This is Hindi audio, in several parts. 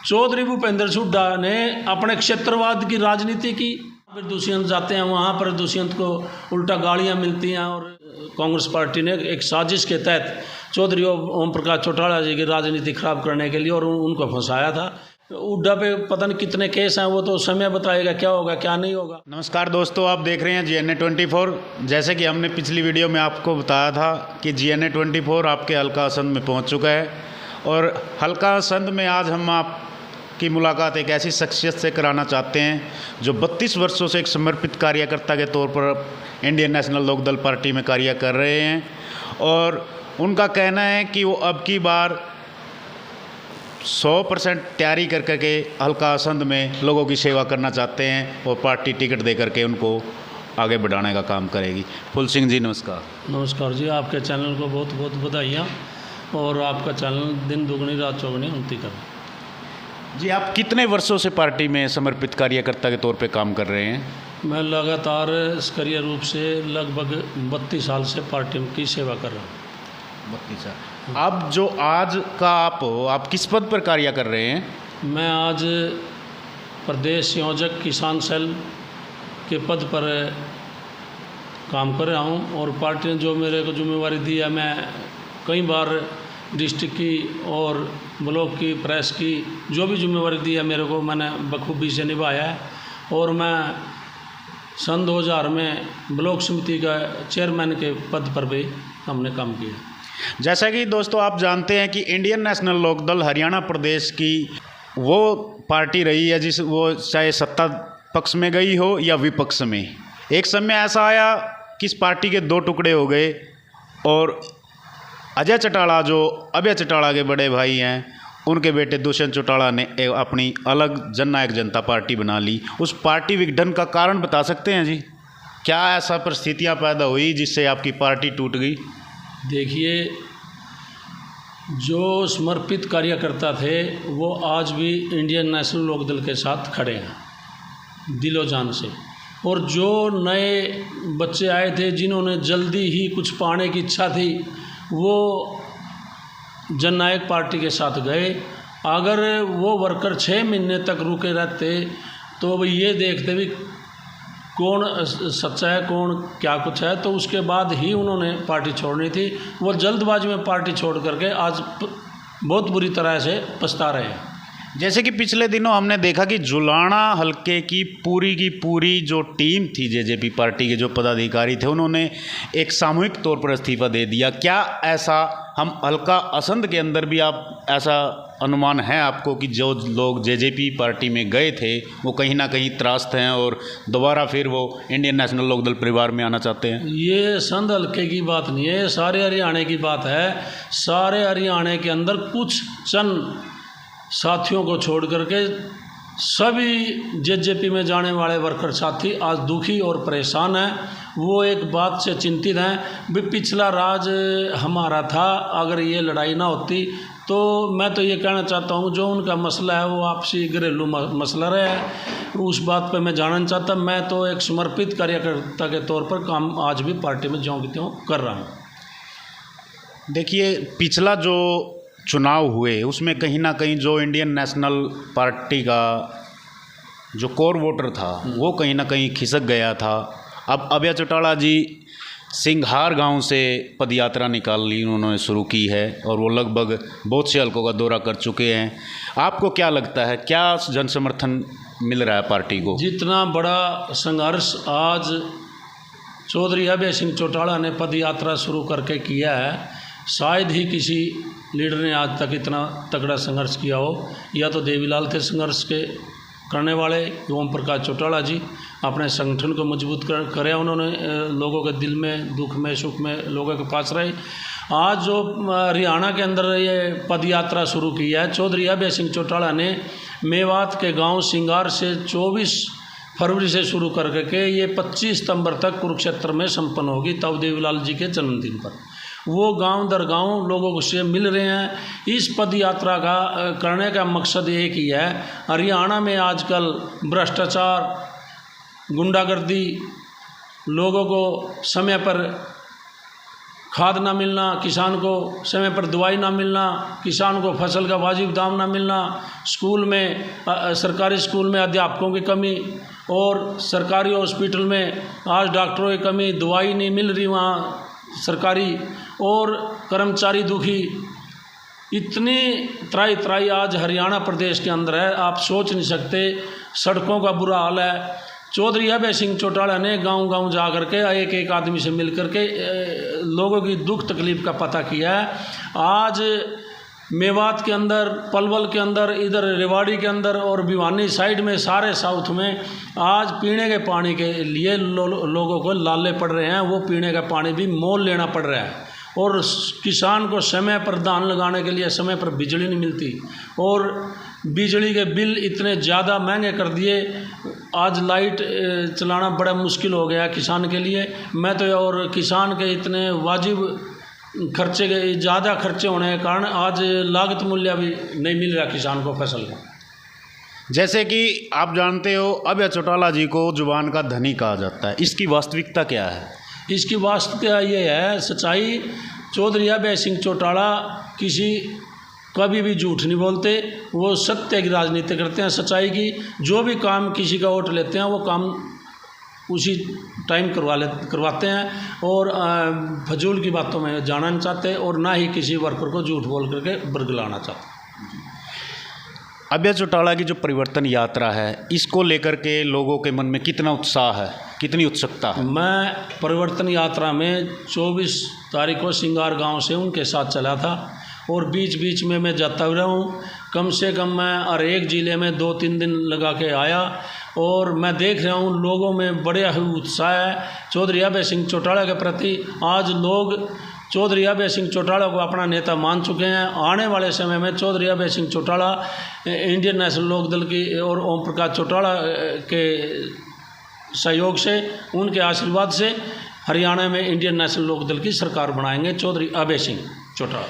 चौधरी भूपेंद्र हुड्डा ने अपने क्षेत्रवाद की राजनीति की। फिर दुष्यंत जाते हैं वहाँ पर, दुष्यंत को उल्टा गालियाँ मिलती हैं और कांग्रेस पार्टी ने एक साजिश के तहत चौधरी ओम प्रकाश चौटाला जी की राजनीति खराब करने के लिए और उनको फंसाया था। हुड्डा पे पता नहीं कितने केस हैं, वो तो समय बताएगा क्या होगा क्या नहीं होगा। नमस्कार दोस्तों, आप देख रहे हैं GNA 24। जैसे कि हमने पिछली वीडियो में आपको बताया था कि GNA 24 आपके हल्का असंध में पहुंच चुका है और हल्का असंध में आज हम आपकी मुलाकात एक ऐसी शख्सियत से कराना चाहते हैं जो 32 वर्षों से एक समर्पित कार्यकर्ता के तौर पर इंडियन नेशनल लोकदल पार्टी में कार्य कर रहे हैं और उनका कहना है कि वो अब की बार 100% तैयारी कर करके हल्का असंध में लोगों की सेवा करना चाहते हैं और पार्टी टिकट दे करके उनको आगे बढ़ाने का काम करेगी। फूल सिंह जी नमस्कार। नमस्कार जी, आपके चैनल को बहुत बहुत बधाइयाँ और आपका चैनल दिन दुगनी रात चौगुनी उन्नति करे। जी, आप कितने वर्षों से पार्टी में समर्पित कार्यकर्ता के तौर पे काम कर रहे हैं? मैं लगातार सक्रिय रूप से लगभग 32 साल से पार्टी की सेवा कर रहा हूँ। 32 साल। अब जो आज का आप किस पद पर कार्य कर रहे हैं? मैं आज प्रदेश संयोजक किसान सेल के पद पर काम कर रहा हूँ और पार्टी ने जो मेरे को जिम्मेवारी दी है, मैं कई बार डिस्ट्रिक्ट की और ब्लॉक की प्रेस की जो भी जिम्मेवारी दी है मेरे को, मैंने बखूबी से निभाया है और मैं सन 2000 में ब्लॉक समिति का चेयरमैन के पद पर भी हमने काम किया। जैसा कि दोस्तों आप जानते हैं कि इंडियन नेशनल लोकदल हरियाणा प्रदेश की वो पार्टी रही है जिस वो चाहे सत्ता पक्ष में गई हो या विपक्ष में। एक समय ऐसा आया कि इस पार्टी के दो टुकड़े हो गए और अजय चौटाला जो अभय चौटाला के बड़े भाई हैं, उनके बेटे दुष्यंत चौटाला ने अपनी अलग जननायक जनता पार्टी बना ली। उस पार्टी विघटन का कारण बता सकते हैं जी? क्या ऐसा परिस्थितियां पैदा हुई जिससे आपकी पार्टी टूट गई? देखिए, जो समर्पित कार्यकर्ता थे वो आज भी इंडियन नेशनल लोकदल के साथ खड़े हैं दिलो जान से, और जो नए बच्चे आए थे जिन्होंने जल्दी ही कुछ पाने की इच्छा थी वो जननायक पार्टी के साथ गए। अगर वो वर्कर 6 महीने तक रुके रहते तो वो ये देखते भी कौन सच्चा है कौन क्या कुछ है, तो उसके बाद ही उन्होंने पार्टी छोड़नी थी। वो जल्दबाजी में पार्टी छोड़ करके आज बहुत बुरी तरह से पछता रहे हैं। जैसे कि पिछले दिनों हमने देखा कि जुलाना हलके की पूरी जो टीम थी जेजेपी पार्टी के जो पदाधिकारी थे, उन्होंने एक सामूहिक तौर पर इस्तीफा दे दिया। क्या ऐसा हम हल्का असंध के अंदर भी आप ऐसा अनुमान है आपको कि जो लोग जेजेपी पार्टी में गए थे वो कहीं ना कहीं त्रास्त हैं और दोबारा फिर वो इंडियन नेशनल लोकदल परिवार में आना चाहते हैं? ये संध हल्के की बात नहीं है, सारे हरियाणा की बात है। सारे हरियाणा के अंदर कुछ चंद साथियों को छोड़ करके सभी जेजेपी में जाने वाले वर्कर साथी आज दुखी और परेशान हैं। वो एक बात से चिंतित हैं भी पिछला राज हमारा था, अगर ये लड़ाई ना होती तो मैं तो ये कहना चाहता हूँ जो उनका मसला है वो आपसी घरेलू मसला रहा है, उस बात पे मैं जानना चाहता। मैं तो एक समर्पित कार्यकर्ता के तौर पर काम आज भी पार्टी में ज्यों की त्यों कर रहा हूँ। देखिए, पिछला जो चुनाव हुए उसमें कहीं ना कहीं जो इंडियन नेशनल पार्टी का जो कोर वोटर था वो कहीं ना कहीं खिसक गया था। अब अभय चौटाला जी सिंघार गांव से पदयात्रा निकाल ली उन्होंने शुरू की है और वो लगभग बहुत से हलकों का दौरा कर चुके हैं। आपको क्या लगता है, क्या जन समर्थन मिल रहा है पार्टी को? जितना बड़ा संघर्ष आज चौधरी अभय सिंह चौटाला ने पदयात्रा शुरू करके किया है, शायद ही किसी लीडर ने आज तक इतना तगड़ा संघर्ष किया हो। या तो देवीलाल थे संघर्ष के करने वाले, ओम प्रकाश चौटाला जी अपने संगठन को मजबूत करे, उन्होंने लोगों के दिल में दुख में सुख में लोगों के पास रहे। आज जो हरियाणा के अंदर ये पदयात्रा शुरू की है चौधरी अभय सिंह चौटाला ने मेवात के गांव सिंगार से 24 फरवरी से शुरू करके ये 25 सितंबर तक कुरुक्षेत्र में संपन्न होगी, तब देवीलाल जी के जन्मदिन पर। वो गांव दर गांव लोगों से मिल रहे हैं। इस पद यात्रा का करने का मकसद एक ही है, हरियाणा में आजकल भ्रष्टाचार, गुंडागर्दी, लोगों को समय पर खाद ना मिलना, किसान को समय पर दवाई ना मिलना, किसान को फसल का वाजिब दाम ना मिलना, स्कूल में सरकारी स्कूल में अध्यापकों की कमी, और सरकारी हॉस्पिटल में आज डॉक्टरों की कमी, दवाई नहीं मिल रही वहाँ सरकारी, और कर्मचारी दुखी। इतनी त्राई त्राई आज हरियाणा प्रदेश के अंदर है, आप सोच नहीं सकते। सड़कों का बुरा हाल है। चौधरी अभय सिंह चौटाला ने गांव गांव जा कर के एक एक आदमी से मिल कर के लोगों की दुख तकलीफ का पता किया है। आज मेवात के अंदर, पलवल के अंदर, इधर रेवाड़ी के अंदर और भिवानी साइड में, सारे साउथ में आज पीने के पानी के लिए लोगों को लाले पड़ रहे हैं। वो पीने का पानी भी मोल लेना पड़ रहा है, और किसान को समय पर धान लगाने के लिए समय पर बिजली नहीं मिलती, और बिजली के बिल इतने ज़्यादा महंगे कर दिए। आज लाइट चलाना बड़ा मुश्किल हो गया किसान के लिए। मैं तो, और किसान के इतने वाजिब खर्चे के ज़्यादा खर्चे होने के कारण आज लागत मूल्य भी नहीं मिल रहा किसान को फसल का। जैसे कि आप जानते हो, अभय चौटाला जी को जुबान का धनी कहा जाता है, इसकी वास्तविकता क्या है? इसकी वास्तविकता ये है, सच्चाई, चौधरी अभय सिंह चौटाला किसी कभी भी झूठ नहीं बोलते। वो सत्य की राजनीति करते हैं, सच्चाई की। जो भी काम किसी का वोट लेते हैं वो काम उसी टाइम करवाते हैं, और फजूल की बातों में जाना नहीं चाहते, और ना ही किसी वर्कर को झूठ बोल करके बरगलाना चाहते। अभय चौटाला की जो परिवर्तन यात्रा है, इसको लेकर के लोगों के मन में कितना उत्साह है, कितनी उत्सुकता है? मैं परिवर्तन यात्रा में 24 तारीख को सिंगार गांव से उनके साथ चला था, और बीच बीच में मैं जाता रहा हूँ। कम से कम मैं हर एक ज़िले में 2-3 दिन लगा के आया, और मैं देख रहा हूँ लोगों में बड़े ही उत्साह है चौधरी अभय सिंह चौटाला के प्रति। आज लोग चौधरी अभय सिंह चौटाला को अपना नेता मान चुके हैं। आने वाले समय में चौधरी अभय सिंह चौटाला इंडियन नेशनल लोकदल की और ओम प्रकाश चौटाला के सहयोग से, उनके आशीर्वाद से हरियाणा में इंडियन नेशनल लोकदल की सरकार बनाएंगे चौधरी अभय सिंह चौटाला।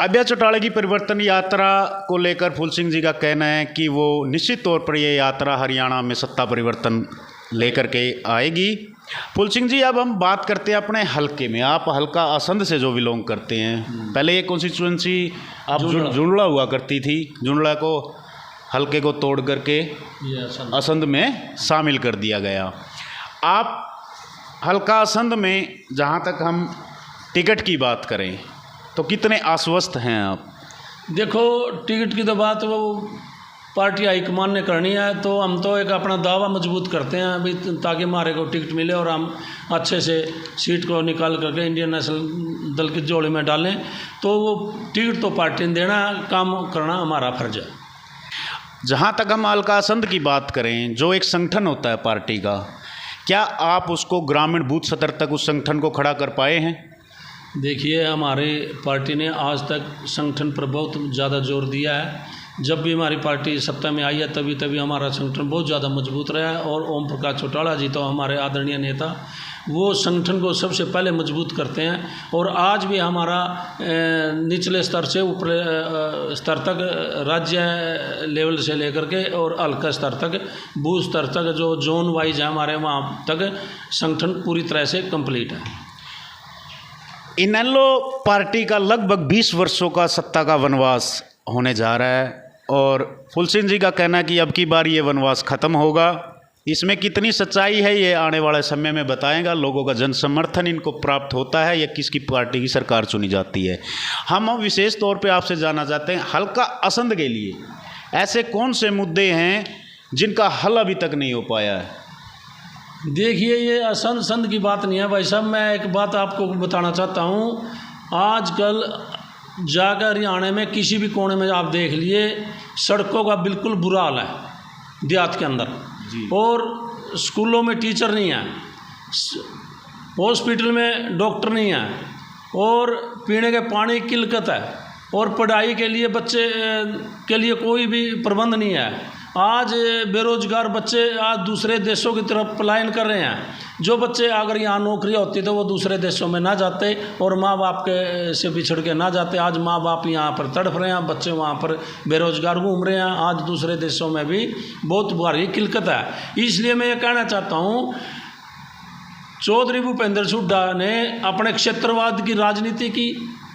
अभय चौटाला की परिवर्तन यात्रा को लेकर फूल सिंह जी का कहना है कि वो निश्चित तौर पर ये यात्रा हरियाणा में सत्ता परिवर्तन लेकर के आएगी। फूल सिंह जी, अब हम बात करते हैं अपने हलके में। आप हलका असंध से जो बिलोंग करते हैं, पहले ये कॉन्स्टिट्यूंसी आप जुंडला हुआ करती थी, जुंडला को हलके को तोड़ करके असंध में शामिल कर दिया गया। आप हलका असंध में जहाँ तक हम टिकट की बात करें तो कितने आश्वस्त हैं आप? देखो, टिकट की तो बात वो पार्टी हाईकमान ने करनी है, तो हम तो एक अपना दावा मजबूत करते हैं अभी, ताकि हमारे को टिकट मिले और हम अच्छे से सीट को निकाल करके इंडियन नेशनल दल की जोड़ी में डालें। तो वो टिकट तो पार्टी ने देना, काम करना हमारा फर्ज है। जहाँ तक हम हलका असंध की बात करें, जो एक संगठन होता है पार्टी का, क्या आप उसको ग्रामीण बूथ स्तर तक उस संगठन को खड़ा कर पाए हैं? देखिए, हमारी पार्टी ने आज तक संगठन पर बहुत ज़्यादा जोर दिया है। जब भी हमारी पार्टी सत्ता में आई है तभी हमारा संगठन बहुत ज़्यादा मजबूत रहा है, और ओम प्रकाश चौटाला जी तो हमारे आदरणीय नेता, वो संगठन को सबसे पहले मजबूत करते हैं। और आज भी हमारा निचले स्तर से ऊपर स्तर तक, राज्य लेवल से लेकर के और हल्का स्तर तक, बूथ स्तर तक, जो जोन वाइज है हमारे, वहाँ तक संगठन पूरी तरह से कंप्लीट है। इनेलो पार्टी का लगभग 20 वर्षों का सत्ता का वनवास होने जा रहा है, और फूल सिंह जी का कहना है कि अब की बार ये वनवास ख़त्म होगा। इसमें कितनी सच्चाई है ये आने वाले समय में बताएगा। लोगों का जन समर्थन इनको प्राप्त होता है या किसकी पार्टी की सरकार चुनी जाती है। हम विशेष तौर पे आपसे जानना चाहते हैं, हल्का असंध के लिए ऐसे कौन से मुद्दे हैं जिनका हल अभी तक नहीं हो पाया है? देखिए, ये असंध संध की बात नहीं है भाई साहब। मैं एक बात आपको बताना चाहता हूँ, आजकल जाकर हरियाणा में किसी भी कोने में आप देख लिए, सड़कों का बिल्कुल बुरा हाल है देहात के अंदर, और स्कूलों में टीचर नहीं है, हॉस्पिटल में डॉक्टर नहीं है, और पीने के पानी की किल्लत है, और पढ़ाई के लिए बच्चे के लिए कोई भी प्रबंध नहीं है। आज बेरोजगार बच्चे आज दूसरे देशों की तरफ पलायन कर रहे हैं। जो बच्चे अगर यहाँ नौकरी होती तो वो दूसरे देशों में ना जाते और माँ बाप के से बिछड़ के ना जाते। आज माँ बाप यहाँ पर तड़फ रहे हैं, बच्चे वहाँ पर बेरोजगार घूम रहे हैं। आज दूसरे देशों में भी बहुत भारी किल्लत है। इसलिए मैं ये कहना चाहता हूँ, चौधरी भूपेंद्र हुड्डा ने अपने क्षेत्रवाद की राजनीति की।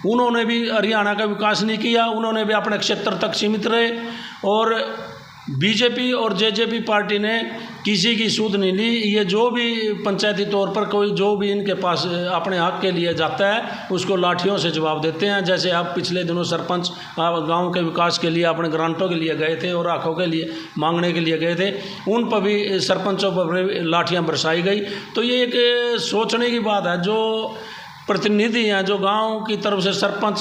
उन्होंने भी हरियाणा का विकास नहीं किया, उन्होंने भी अपने क्षेत्र तक सीमित रहे। और बीजेपी और जेजेपी पार्टी ने किसी की सूद नहीं ली। ये जो भी पंचायती तौर पर कोई जो भी इनके पास अपने हक के लिए जाता है उसको लाठियों से जवाब देते हैं। जैसे आप पिछले दिनों सरपंच गांव के विकास के लिए अपने ग्रांटों के लिए गए थे और आँखों के लिए मांगने के लिए गए थे, उन पर भी सरपंचों पर लाठियाँ बरसाई गई। तो ये एक सोचने की बात है। जो प्रतिनिधि हैं, जो गांव की तरफ से सरपंच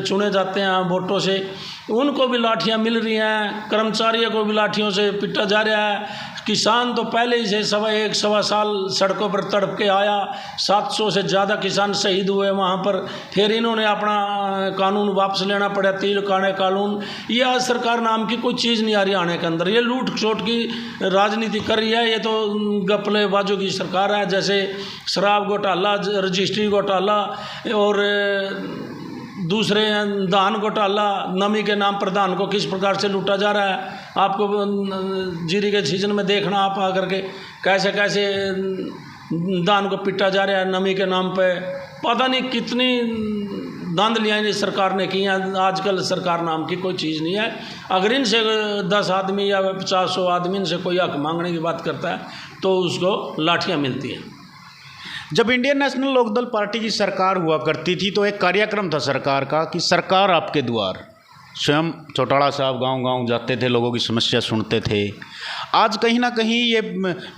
चुने जाते हैं वोटों से, उनको भी लाठियां मिल रही हैं, कर्मचारियों को भी लाठियों से पीटा जा रहा है। किसान तो पहले ही से सवा साल सड़कों पर तड़प के आया, 700 से ज़्यादा किसान शहीद हुए वहाँ पर। फिर इन्होंने अपना कानून वापस लेना पड़ा, तील काने कानून। ये आज सरकार नाम की कोई चीज़ नहीं आ रही आने के अंदर। ये लूट खसोट की राजनीति कर रही है। ये तो गपलेबाजों की सरकार है। जैसे शराब घोटाला, रजिस्ट्री घोटाला और दूसरे धान घोटाला, नमी के नाम पर धान को किस प्रकार से लूटा जा रहा है। आपको जीरी के सीजन में देखना आप आकर के कैसे कैसे धान को पिटा जा रहा है नमी के नाम पे। पता नहीं कितनी धांधलियाँ इस सरकार ने की हैं। आजकल सरकार नाम की कोई चीज़ नहीं है। अगर इनसे 10 आदमी या 50 आदमी इनसे कोई हक मांगने की बात करता है तो उसको लाठियाँ मिलती हैं। जब इंडियन नेशनल लोकदल पार्टी की सरकार हुआ करती थी तो एक कार्यक्रम था सरकार का कि सरकार आपके द्वार। स्वयं चौटाला साहब गांव-गांव जाते थे, लोगों की समस्या सुनते थे। आज कहीं ना कहीं ये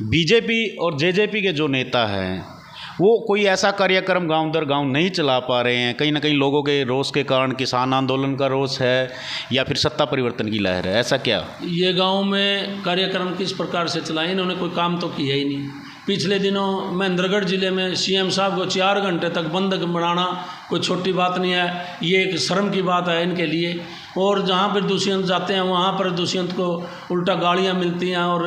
बीजेपी और जेजेपी के जो नेता हैं वो कोई ऐसा कार्यक्रम गांव दर गांव नहीं चला पा रहे हैं। कहीं ना कहीं लोगों के रोष के कारण, किसान आंदोलन का रोष है या फिर सत्ता परिवर्तन की लहर है, ऐसा क्या? ये गांव में कार्यक्रम किस प्रकार से चलाए? इन्होंने कोई काम तो किया ही नहीं। पिछले दिनों महेंद्रगढ़ ज़िले में सीएम साहब को 4 घंटे तक बंधक बनाना कोई छोटी बात नहीं है। ये एक शर्म की बात है इनके लिए। और जहाँ पर दुष्यंत जाते हैं वहाँ पर दुष्यंत को उल्टा गालियाँ मिलती हैं और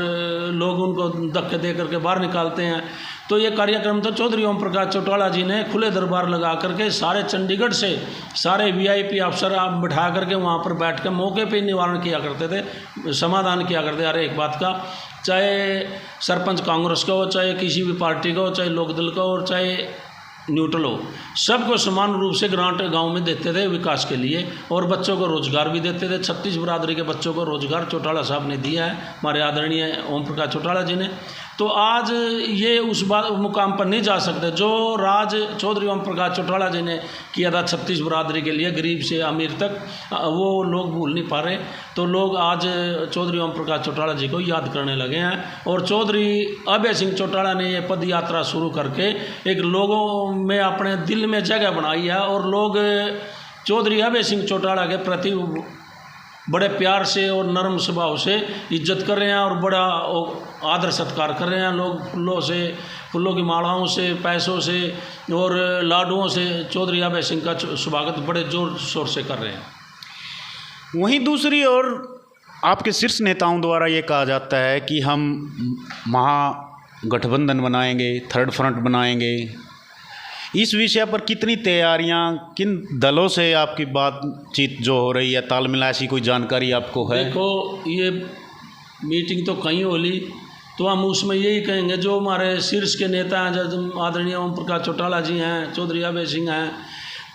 लोग उनको धक्के दे करके बाहर निकालते हैं। तो ये कार्यक्रम तो चौधरी ओम प्रकाश चौटाला जी ने खुले दरबार लगा करके सारे चंडीगढ़ से सारे वीआईपी अफसर आप बिठा करके वहाँ पर बैठ कर मौके पे निवारण किया करते थे, समाधान किया करते हर एक बात का। चाहे सरपंच कांग्रेस का हो, चाहे किसी भी पार्टी का हो, चाहे लोकदल का हो और चाहे न्यूट्रल हो, सबको समान रूप से ग्रांट गांव में देते थे विकास के लिए। और बच्चों को रोजगार भी देते थे। 36 बिरादरी के बच्चों को रोजगार चौटाला साहब ने दिया है, हमारे आदरणीय ओम प्रकाश चौटाला जी ने। तो आज ये उस बात मुकाम पर नहीं जा सकते जो राज चौधरी ओम प्रकाश चौटाला जी ने किया था 36 बिरादरी के लिए, गरीब से अमीर तक, वो लोग भूल नहीं पा रहे। तो लोग आज चौधरी ओम प्रकाश चौटाला जी को याद करने लगे हैं। और चौधरी अभय सिंह चौटाला ने ये पद यात्रा शुरू करके एक लोगों में अपने दिल में जगह बनाई है। और लोग चौधरी अभय सिंह चौटाला के प्रति बड़े प्यार से और नरम स्वभाव से इज्जत कर रहे हैं और बड़ा आदर सत्कार कर रहे हैं। लोग फूलों की मालाओं से, पैसों से और लाडुओं से चौधरी अभय सिंह का स्वागत बड़े जोर शोर से कर रहे हैं। वहीं दूसरी ओर आपके शीर्ष नेताओं द्वारा ये कहा जाता है कि हम महागठबंधन बनाएंगे, थर्ड फ्रंट बनाएंगे। इस विषय पर कितनी तैयारियां, किन दलों से आपकी बातचीत जो हो रही है, तालमेल, ऐसी कोई जानकारी आपको है? देखो, ये मीटिंग तो कहीं हो ली तो हम उसमें यही कहेंगे जो हमारे शीर्ष के नेता हैं, जैसे आदरणीय ओम प्रकाश चौटाला जी हैं, चौधरी अभय सिंह हैं,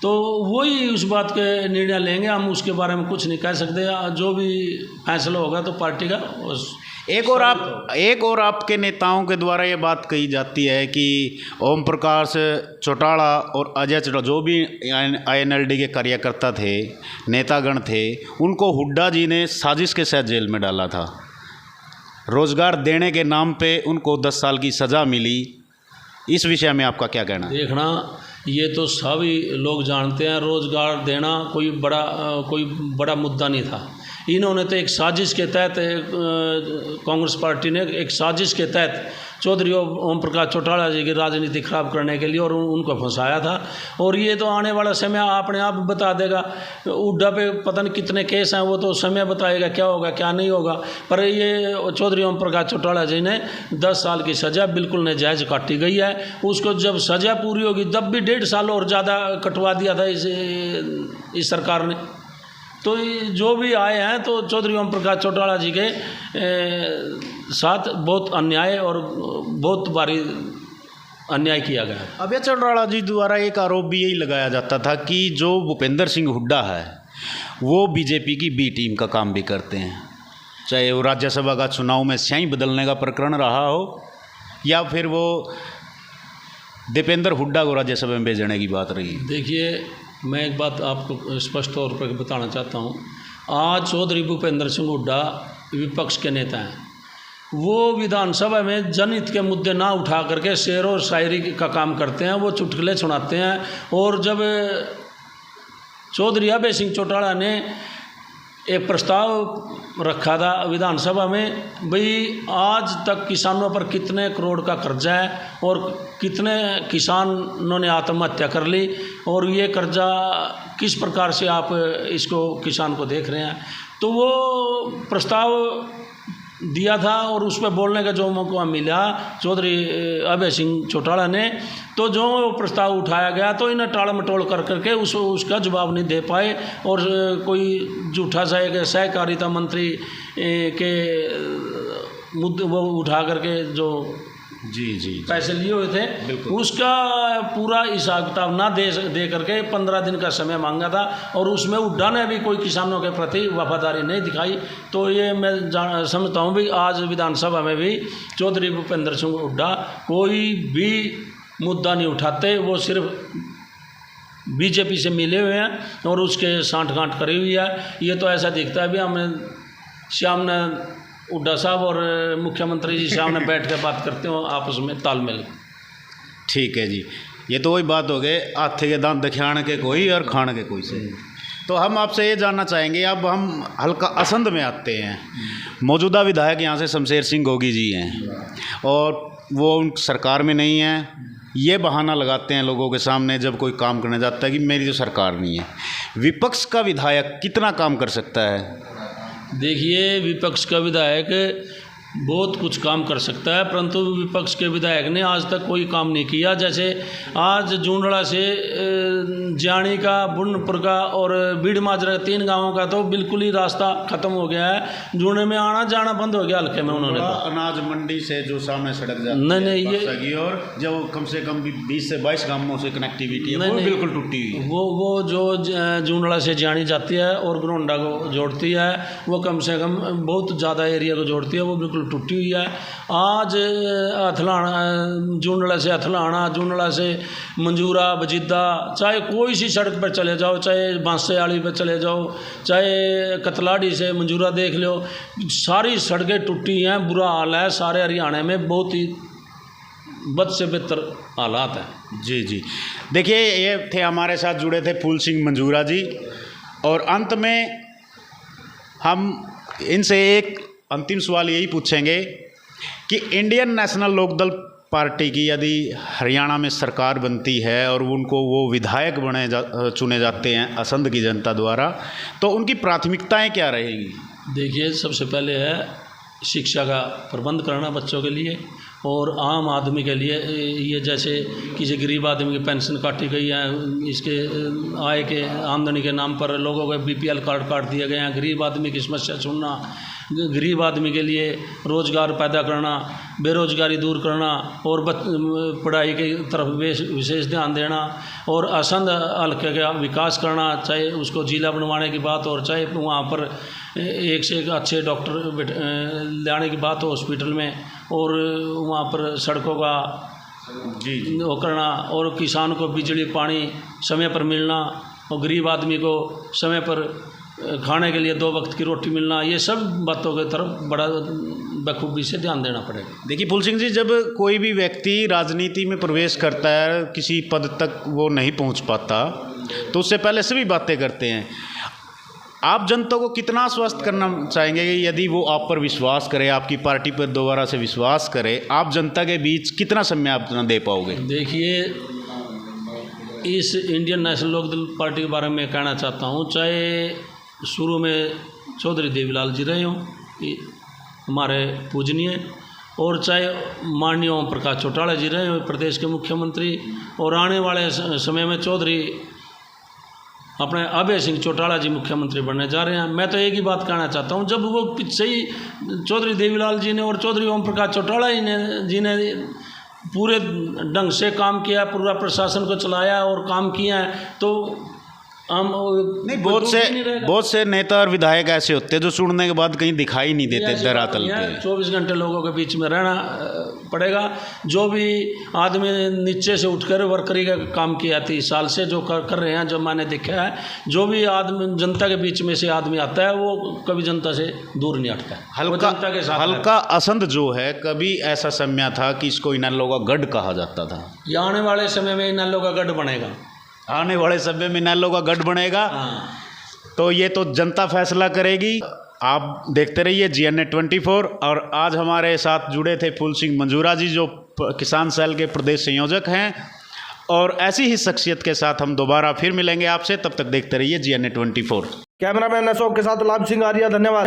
तो वही उस बात के निर्णय लेंगे। हम उसके बारे में कुछ नहीं कह सकते। जो भी फैसला होगा तो पार्टी का। एक और आपके नेताओं के द्वारा ये बात कही जाती है कि ओम प्रकाश चौटाला और अजय चौटाला, जो भी INLD के कार्यकर्ता थे, नेतागण थे, उनको हुड्डा जी ने साजिश के साथ जेल में डाला था। रोज़गार देने के नाम पे उनको 10 साल की सज़ा मिली। इस विषय में आपका क्या कहना है? देखना, ये तो सभी लोग जानते हैं, रोज़गार देना कोई बड़ा मुद्दा नहीं था। इन्होंने तो एक साजिश के तहत, कांग्रेस पार्टी ने एक साजिश के तहत चौधरी ओम प्रकाश चौटाला जी की राजनीति खराब करने के लिए और उनको फंसाया था। और ये तो आने वाला समय अपने आप बता देगा। हुड्डा पे पता नहीं कितने केस हैं, वो तो समय बताएगा क्या होगा क्या नहीं होगा। पर ये चौधरी ओम प्रकाश चौटाला जी ने 10 साल की सज़ा बिल्कुल नाजायज़ काटी गई है। उसको जब सज़ा पूरी होगी तब भी 1.5 साल और ज़्यादा कटवा दिया था इस सरकार ने। तो जो भी आए हैं तो चौधरी ओम प्रकाश चौटाला जी के साथ बहुत अन्याय और बहुत भारी अन्याय किया गया है। अभय चौटाला जी द्वारा एक आरोप भी यही लगाया जाता था कि जो भूपेंद्र सिंह हुड्डा है वो बीजेपी की बी टीम का काम भी करते हैं, चाहे वो राज्यसभा का चुनाव में स्याही बदलने का प्रकरण रहा हो या फिर वो दीपेंद्र हुड्डा को राज्यसभा में भेजने की बात रही। देखिए, मैं एक बात आपको स्पष्ट तौर पर बताना चाहता हूँ। आज चौधरी भूपेंद्र सिंह हुड्डा विपक्ष के नेता हैं। वो विधानसभा में जनहित के मुद्दे ना उठा करके शेर और शायरी का काम करते हैं, वो चुटकुले सुनाते हैं। और जब चौधरी अभय सिंह चौटाला ने एक प्रस्ताव रखा था विधानसभा में, भाई आज तक किसानों पर कितने करोड़ का कर्जा है और कितने किसानों ने आत्महत्या कर ली और ये कर्जा किस प्रकार से आप इसको किसान को देख रहे हैं, तो वो प्रस्ताव दिया था और उस पर बोलने का जो मौका मिला चौधरी अभय सिंह चौटाला ने, तो जो प्रस्ताव उठाया गया तो इन्हें टाल मटोल कर करके उसका जवाब नहीं दे पाए और कोई झूठा सा एक सहकारिता मंत्री के मुद्दे वो उठा करके जो जी पैसे लिए हुए थे उसका पूरा हिसाब किताब ना दे करके 15 दिन का समय मांगा था और उसमें हुड्डा ने भी कोई किसानों के प्रति वफादारी नहीं दिखाई। तो ये मैं समझता हूँ भी आज विधानसभा में भी चौधरी भूपेंद्र सिंह हुड्डा कोई भी मुद्दा नहीं उठाते, वो सिर्फ बीजेपी से मिले हुए हैं और उसके सांठ-गांठ करी हुई है। ये तो ऐसा दिखता है भी हमें सामने हुड्डा साहब और मुख्यमंत्री जी सामने बैठ कर बात करते हो आपस में तालमेल। ठीक है जी, ये तो वही बात हो गई, हाथी के दांत दिखाने के कोई और खाने के कोई से। तो हम आपसे ये जानना चाहेंगे, अब हम हल्का असंध में आते हैं। मौजूदा विधायक यहाँ से शमशेर सिंह गोगी जी हैं और वो सरकार में नहीं हैं, ये बहाना लगाते हैं लोगों के सामने जब कोई काम करने जाता है कि मेरी तो सरकार नहीं है। विपक्ष का विधायक कितना काम कर सकता है? देखिए, विपक्ष का विधायक बहुत कुछ काम कर सकता है, परंतु विपक्ष के विधायक ने आज तक कोई काम नहीं किया। जैसे आज जूंडड़ा से जानी का, बुंडपुर का और बीड़ माजरा 3 गांवों का तो बिल्कुल ही रास्ता ख़त्म हो गया है। जूंडे में आना जाना बंद हो गया हल्के में उन्होंने। अनाज मंडी से जो सामने सड़क जाती है नहीं ये और जो कम से कम 20 से 22 गांवों से कनेक्टिविटी है वो बिल्कुल टूटी हुई है। वो जो जूंडड़ा से जानी जाती है और ग्रोंडा को जोड़ती है, वो कम से कम बहुत ज़्यादा एरिया को जोड़ती है, वो बिल्कुल टूटी हुई है। आज अथलाना, जूंडड़ा से अथलाना, जूंडड़ा से मंजूरा, बजिद्दा, चाहे कोई सी सड़क पर चले जाओ, चाहे बांसे आली पर चले जाओ, चाहे कतलाड़ी से मंजूरा देख लो, सारी सड़कें टूटी हैं, बुरा हाल है। सारे हरियाणा में बहुत ही बद से बेहतर हालात हैं। जी देखिए, ये थे हमारे साथ जुड़े थे फूल सिंह मंजूरा जी, और अंत में हम इनसे एक अंतिम सवाल यही पूछेंगे कि इंडियन नेशनल लोकदल पार्टी की यदि हरियाणा में सरकार बनती है और उनको वो विधायक चुने जाते हैं असंध की जनता द्वारा, तो उनकी प्राथमिकताएं क्या रहेंगी? देखिए, सबसे पहले है शिक्षा का प्रबंध करना बच्चों के लिए और आम आदमी के लिए। ये जैसे किसी गरीब आदमी की पेंशन काटी गई है, इसके आय के आमदनी के नाम पर लोगों को BPL कार्ड काट दिए गए हैं। गरीब आदमी की समस्या सुनना, गरीब आदमी के लिए रोज़गार पैदा करना, बेरोज़गारी दूर करना और पढ़ाई की तरफ विशेष ध्यान देना और असंध हल्के का विकास करना, चाहे उसको जिला बनवाने की बात और चाहे वहाँ पर एक से एक अच्छे डॉक्टर लाने की बात हो हॉस्पिटल में, और वहाँ पर सड़कों का वो करना और किसान को बिजली पानी समय पर मिलना और गरीब आदमी को समय पर खाने के लिए 2 वक्त की रोटी मिलना, ये सब बातों की तरफ बड़ा बखूबी से ध्यान देना पड़ेगा। देखिए फूल सिंह जी, जब कोई भी व्यक्ति राजनीति में प्रवेश करता है, किसी पद तक वो नहीं पहुंच पाता, तो उससे पहले सभी बातें करते हैं। आप जनता को कितना आश्वस्त करना चाहेंगे कि यदि वो आप पर विश्वास करे, आपकी पार्टी पर दोबारा से विश्वास करे, आप जनता के बीच कितना समय आप दे पाओगे? देखिए, इस इंडियन नेशनल लोकदल पार्टी के बारे में कहना चाहता हूँ, चाहे शुरू में चौधरी देवीलाल जी रहे हों हमारे पूजनीय, और चाहे माननीय ओम प्रकाश चौटाला जी रहे हों प्रदेश के मुख्यमंत्री, और आने वाले समय में चौधरी अपने अभय सिंह चौटाला जी मुख्यमंत्री बनने जा रहे हैं। मैं तो एक ही बात कहना चाहता हूँ, जब वो पीछे ही चौधरी देवीलाल जी ने और चौधरी ओम प्रकाश चौटाला जी ने पूरे ढंग से काम किया, पूरा प्रशासन को चलाया और काम किया है, तो हम नहीं, बहुत से नेता और विधायक ऐसे होते हैं जो सुनने के बाद कहीं दिखाई नहीं देते धरातल पे। 24 घंटे लोगों के बीच में रहना पड़ेगा। जो भी आदमी नीचे से उठकर वर्करी का काम किया 30 साल से जो कर रहे हैं, जो मैंने देखा है, जो भी आदमी जनता के बीच में से आदमी आता है वो कभी जनता से दूर नहीं हटता है, वो जनता के साथ। हल्का असंध जो है, कभी ऐसा समय था कि इसको इनेलो का गढ़ कहा जाता था। ये आने वाले समय में इनेलो का गढ़ बनेगा, आने वाले समय में इनेलो का गढ़ बनेगा। तो ये तो जनता फैसला करेगी। आप देखते रहिए GNA 24। और आज हमारे साथ जुड़े थे फूल सिंह मंजूरा जी, जो किसान सेल के प्रदेश संयोजक हैं। और ऐसी ही शख्सियत के साथ हम दोबारा फिर मिलेंगे आपसे, तब तक देखते रहिए GNA 24। कैमरामैन अशोक के साथ लाभ सिंह आर्या, धन्यवाद।